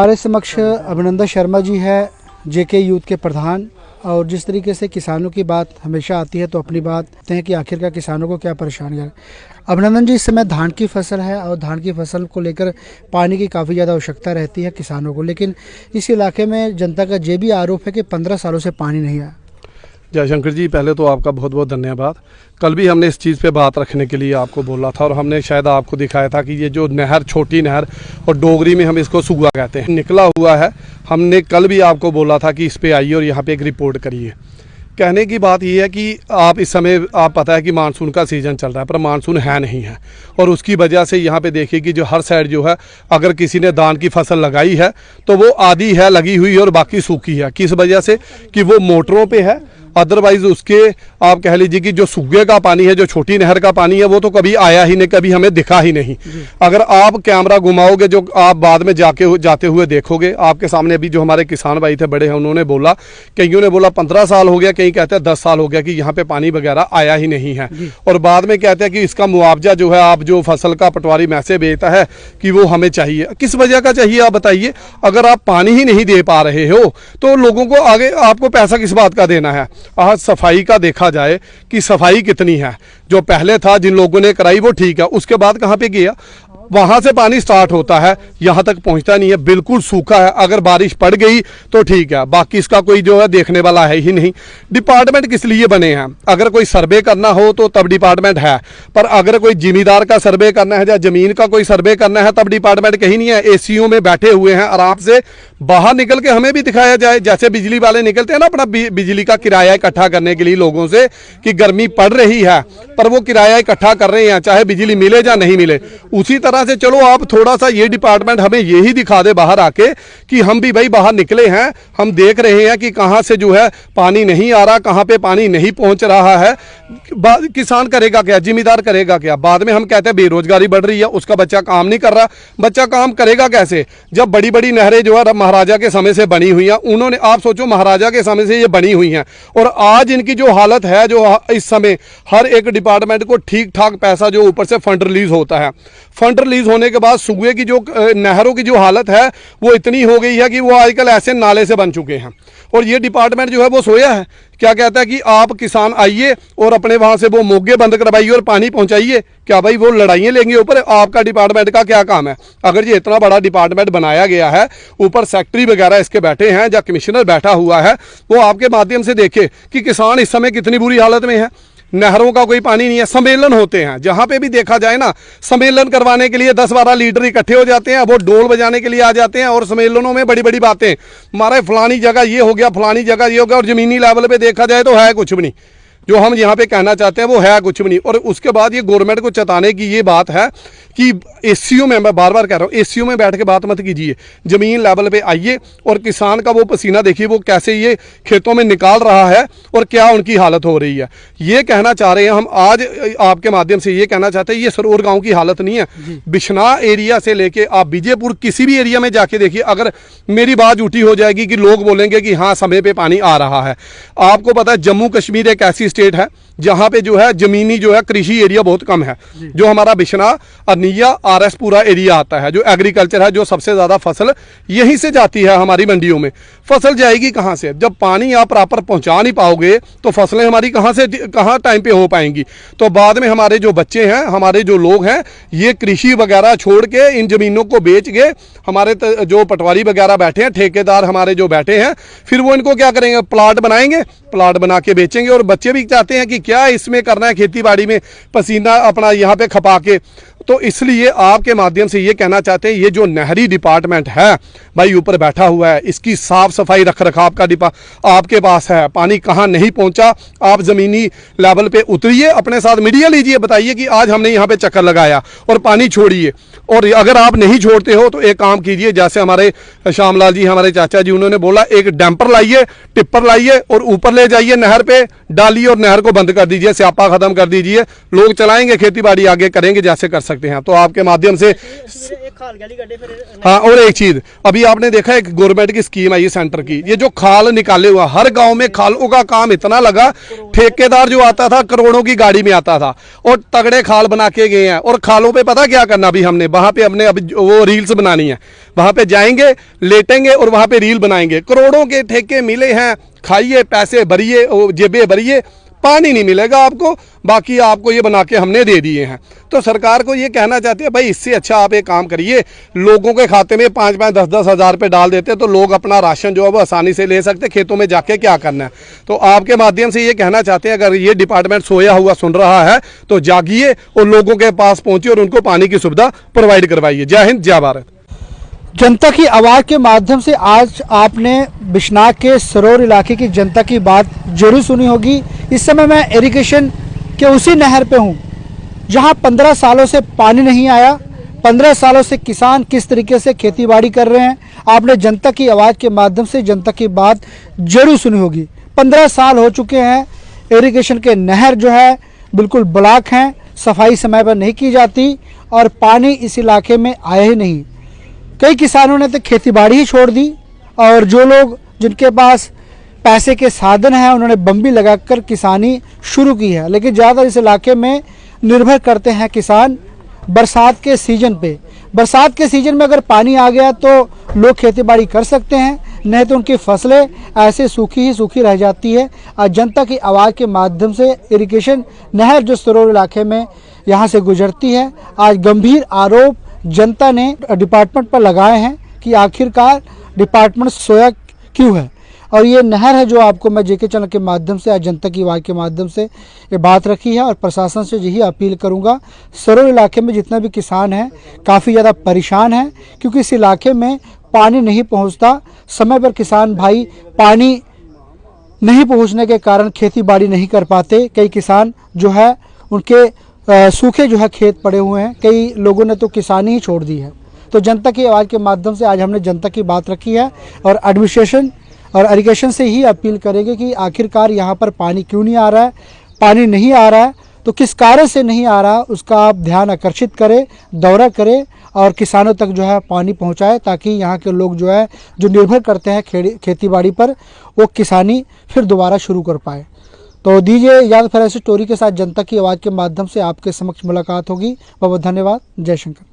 हमारे समक्ष अभिनंदन शर्मा जी है, जेके यूथ के प्रधान। और जिस तरीके से किसानों की बात हमेशा आती है तो अपनी बात कहते हैं कि आखिरकार किसानों को क्या परेशानी है। अभिनंदन जी, इस समय धान की फसल है और धान की फसल को लेकर पानी की काफ़ी ज़्यादा आवश्यकता रहती है किसानों को, लेकिन इस इलाके में जनता का ये भी आरोप है कि 15 सालों से पानी नहीं आया। जयशंकर जी, पहले तो आपका बहुत बहुत धन्यवाद। कल भी हमने इस चीज़ पे बात रखने के लिए आपको बोला था और हमने शायद आपको दिखाया था कि ये जो नहर, छोटी नहर, और डोगरी में हम इसको सुगुआ कहते हैं, निकला हुआ है। हमने कल भी आपको बोला था कि इस पे आइए और यहाँ पे एक रिपोर्ट करिए। कहने की बात ये है कि आप इस समय, आप पता है कि मानसून का सीज़न चल रहा है, पर मानसून है नहीं है, और उसकी वजह से यहाँ पे देखिए कि जो हर साइड जो है, अगर किसी ने धान की फसल लगाई है तो वो आधी है लगी हुई और बाकी सूखी है। किस वजह से? कि वो मोटरों पे है, अदरवाइज उसके आप कह लीजिए कि जो सूखे का पानी है, जो छोटी नहर का पानी है, वो तो कभी आया ही नहीं, कभी हमें दिखा ही नहीं। अगर आप कैमरा घुमाओगे, जो आप बाद में जाते हुए देखोगे, आपके सामने अभी जो हमारे किसान भाई थे बड़े हैं, उन्होंने बोला, कईयों ने बोला 15 साल हो गया, कहीं कहते हैं 10 साल हो गया कि यहाँ पे पानी वगैरह आया ही नहीं है। और बाद में कहते हैं कि इसका मुआवजा जो है, आप जो फसल का पटवारी मैसे बेचता है कि वो हमें चाहिए। किस वजह का चाहिए आप बताइए? अगर आप पानी ही नहीं दे पा रहे हो तो लोगों को आगे आपको पैसा किस बात का देना है? आज सफाई का देखा जाए कि सफाई कितनी है, जो पहले था जिन लोगों ने कराई वो ठीक है, उसके बाद कहाँ पे गया? वहां से पानी स्टार्ट होता है, यहाँ तक पहुंचता नहीं है, बिल्कुल सूखा है। अगर बारिश पड़ गई तो ठीक है, बाकी इसका कोई जो है देखने वाला है ही नहीं। डिपार्टमेंट किस लिए बने हैं? अगर कोई सर्वे करना हो तो तब डिपार्टमेंट है, पर अगर कोई जिम्मेदार का सर्वे करना है या जमीन का कोई सर्वे करना है तब डिपार्टमेंट कहीं नहीं है। एसीओ में बैठे हुए हैं, आराम से बाहर निकल के हमें भी दिखाया जाए, जैसे बिजली वाले निकलते हैं ना अपना बिजली का किराया इकट्ठा करने के लिए लोगों से, कि गर्मी पड़ रही है पर वो किराया इकट्ठा कर रहे हैं, चाहे बिजली मिले या नहीं मिले। उसी तरह से चलो आप थोड़ा सा ये डिपार्टमेंट हमें यही दिखा दे बाहर आके कि हम भी भाई बाहर निकले हैं, हम देख रहे हैं कि कहां से जो है पानी नहीं आ रहा, कहां पे पानी नहीं पहुंच रहा है। किसान करेगा क्या? जिम्मेदार करेगा क्या? बाद में हम कहते हैं बेरोजगारी बढ़ रही है, उसका बच्चा काम नहीं कर रहा। बच्चा काम करेगा कैसे जब बड़ी बड़ी नहरें जो है महाराजा के समय से बनी हुई हैं? उन्होंने, आप सोचो, महाराजा के समय से ये बनी हुई हैं और आज इनकी जो हालत है, जो इस समय हर एक डिपार्टमेंट को ठीक ठाक पैसा जो ऊपर से फंड रिलीज होता है, फंड रिलीज होने के बाद सुगुए की जो नहरों की जो हालत है वो इतनी हो गई है कि वो आजकल ऐसे नाले से बन चुके हैं। और ये डिपार्टमेंट जो है वो सोया है। क्या कहता है कि आप किसान आइए और अपने वहां से वो मोगे बंद करवाइए और पानी पहुंचाइए। क्या भाई वो लड़ाइयाँ लेंगे ऊपर? आपका डिपार्टमेंट का क्या काम है? अगर ये इतना बड़ा डिपार्टमेंट बनाया गया है, ऊपर सेक्रेटरी वगैरह इसके बैठे हैं या कमिश्नर बैठा हुआ है, वो आपके माध्यम से देखे कि किसान इस समय कितनी बुरी हालत में है। नहरों का कोई पानी नहीं है। सम्मेलन होते हैं, जहां पे भी देखा जाए ना, सम्मेलन करवाने के लिए 10-12 लीडर इकट्ठे हो जाते हैं, वो ढोल बजाने के लिए आ जाते हैं और सम्मेलनों में बड़ी बड़ी बातें, हमारे फलानी जगह ये हो गया, फलानी जगह ये हो गया, और जमीनी लेवल पे देखा जाए तो है कुछ भी नहीं। जो हम यहाँ पे कहना चाहते हैं वो है कुछ भी नहीं। और उसके बाद ये गवर्नमेंट को चताने की ये बात है कि एसीओ में, मैं बार बार कह रहा हूँ, एसीओ में बैठ के बात मत कीजिए, जमीन लेवल पे आइए और किसान का वो पसीना देखिए, वो कैसे ये खेतों में निकाल रहा है और क्या उनकी हालत हो रही है। ये कहना चाह रहे हैं हम आज आपके माध्यम से, ये कहना चाहते हैं ये सरोवर गाँव की हालत नहीं है। बिश्नाह एरिया से लेके आप बीजेपुर किसी भी एरिया में जाके देखिए, अगर मेरी बात झूठी हो जाएगी कि लोग बोलेंगे कि हाँ समय पे पानी आ रहा है। आपको पता है जम्मू कश्मीर एक ऐसी स्टेट है जहां पे जो है जमीनी जो है कृषि एरिया बहुत कम है। जो हमारा बिश्नाह, अरनिया, आरएस पूरा एरिया आता है, जो एग्रीकल्चर है, जो सबसे ज्यादा फसल यहीं से जाती है हमारी मंडियों में। फसल जाएगी कहां से? जब पानी आप प्रॉपर पहुंचा नहीं पाओगे तो फसलें हमारी कहां टाइम पे हो पाएंगी? तो बाद में हमारे जो बच्चे हैं, हमारे जो लोग हैं, ये कृषि वगैरह छोड़ के इन जमीनों को बेच के, हमारे जो पटवारी वगैरह बैठे हैं, ठेकेदार हमारे जो बैठे हैं, फिर वो इनको क्या करेंगे? प्लाट बनाएंगे, प्लाट बना के बेचेंगे। और बच्चे भी चाहते हैं कि क्या इसमें करना है, खेती बाड़ी में पसीना अपना यहाँ पे खपा के। तो इसलिए आपके माध्यम से ये कहना चाहते हैं, ये जो नहरी डिपार्टमेंट है भाई ऊपर बैठा हुआ है, इसकी साफ सफाई रख रखाव का आपके पास है। पानी कहाँ नहीं पहुंचा, आप जमीनी लेवल पे उतरिए, अपने साथ मीडिया लीजिए, बताइए कि आज हमने यहाँ पे चक्कर लगाया और पानी छोड़िए। और अगर आप नहीं छोड़ते हो तो एक काम कीजिए, जैसे हमारे श्यामलाल जी, हमारे चाचा जी, उन्होंने बोला एक डैम्पर लाइए, टिप्पर लाइए और ऊपर ले जाइए, नहर पे डालिए और नहर को बंद कर दीजिए, स्यापा खत्म कर दीजिए। लोग चलाएंगे, खेती बाड़ी आगे करेंगे जैसे कर सकते। सकते हैं। तो आपके माध्यम से हाँ, और एक चीज अभी आपने देखा एक गवर्नमेंट की स्कीम आई है सेंटर की, ये जो खाल निकाले हुआ हर गांव में खालों का काम इतना लगा, ठेकेदार जो आता था करोड़ों की गाड़ी में आता था और तगड़े खाल बना के गए हैं। और खालों पे पता क्या करना, अभी हमने वहां पे हमने अभी वो रील्स बनानी है, वहां पे जाएंगे लेटेंगे और वहां पे रील बनाएंगे। करोड़ों के ठेके मिले हैं, खाइए पैसे भरिए जेबें भरिए, पानी नहीं मिलेगा आपको, बाकी आपको ये बना के हमने दे दिए हैं। तो सरकार को ये कहना चाहते हैं भाई इससे अच्छा आप एक काम करिए, लोगों के खाते में 5-5 10-10 हज़ार रुपये डाल देते तो लोग अपना राशन जो है वो आसानी से ले सकते, खेतों में जाके क्या करना है। तो आपके माध्यम से ये कहना चाहते हैं अगर ये डिपार्टमेंट सोया हुआ सुन रहा है तो जागिए और लोगों के पास पहुंचिए और उनको पानी की सुविधा प्रोवाइड करवाइए। जय हिंद, जय भारत। जनता की आवाज़ के माध्यम से आज आपने बिश्नाह के सरोर इलाके की जनता की बात जरूर सुनी होगी। इस समय मैं इरिगेशन के उसी नहर पे हूँ जहाँ 15 सालों से पानी नहीं आया। 15 सालों से किसान किस तरीके से खेतीबाड़ी कर रहे हैं, आपने जनता की आवाज़ के माध्यम से जनता की बात जरूर सुनी होगी। 15 साल हो चुके हैं, इरिगेशन के नहर जो है बिल्कुल ब्लॉक हैं, सफाई समय पर नहीं की जाती और पानी इस इलाके में आया ही नहीं। कई किसानों ने तो खेतीबाड़ी ही छोड़ दी और जो लोग जिनके पास पैसे के साधन हैं उन्होंने बम्बी लगाकर किसानी शुरू की है। लेकिन ज़्यादा इस इलाके में निर्भर करते हैं किसान बरसात के सीज़न पे। बरसात के सीज़न में अगर पानी आ गया तो लोग खेतीबाड़ी कर सकते हैं, नहीं तो उनकी फसलें ऐसे सूखी ही सूखी रह जाती है। आज जनता की आवाज़ के माध्यम से इरिगेशन नहर जो सरोर इलाके में यहाँ से गुजरती है, आज गंभीर आरोप जनता ने डिपार्टमेंट पर लगाए हैं कि आखिरकार डिपार्टमेंट सोया क्यों है। और ये नहर है जो आपको मैं जेके चैनल के माध्यम से आज जनता की आवाज़ के माध्यम से ये बात रखी है और प्रशासन से यही अपील करूंगा, सरोर इलाके में जितना भी किसान हैं काफ़ी ज़्यादा परेशान हैं क्योंकि इस इलाके में पानी नहीं पहुंचता। समय पर किसान भाई पानी नहीं पहुंचने के कारण खेती बाड़ी नहीं कर पाते। कई किसान जो है उनके सूखे जो है खेत पड़े हुए हैं, कई लोगों ने तो किसानी ही छोड़ दी है। तो जनता की आवाज़ के माध्यम से आज हमने जनता की बात रखी है और एडमिनिस्ट्रेशन और इरिगेशन से ही अपील करेंगे कि आखिरकार यहाँ पर पानी क्यों नहीं आ रहा है, पानी नहीं आ रहा है तो किस कारण से नहीं आ रहा, उसका आप ध्यान आकर्षित करें, दौरा करें और किसानों तक जो है पानी पहुँचाए ताकि यहाँ के लोग जो है जो निर्भर करते हैं खेतीबाड़ी पर वो किसानी फिर दोबारा शुरू कर पाए। तो दीजिए याद, फिर ऐसी स्टोरी के साथ जनता की आवाज़ के माध्यम से आपके समक्ष मुलाकात होगी। बहुत बहुत धन्यवाद। जय शंकर।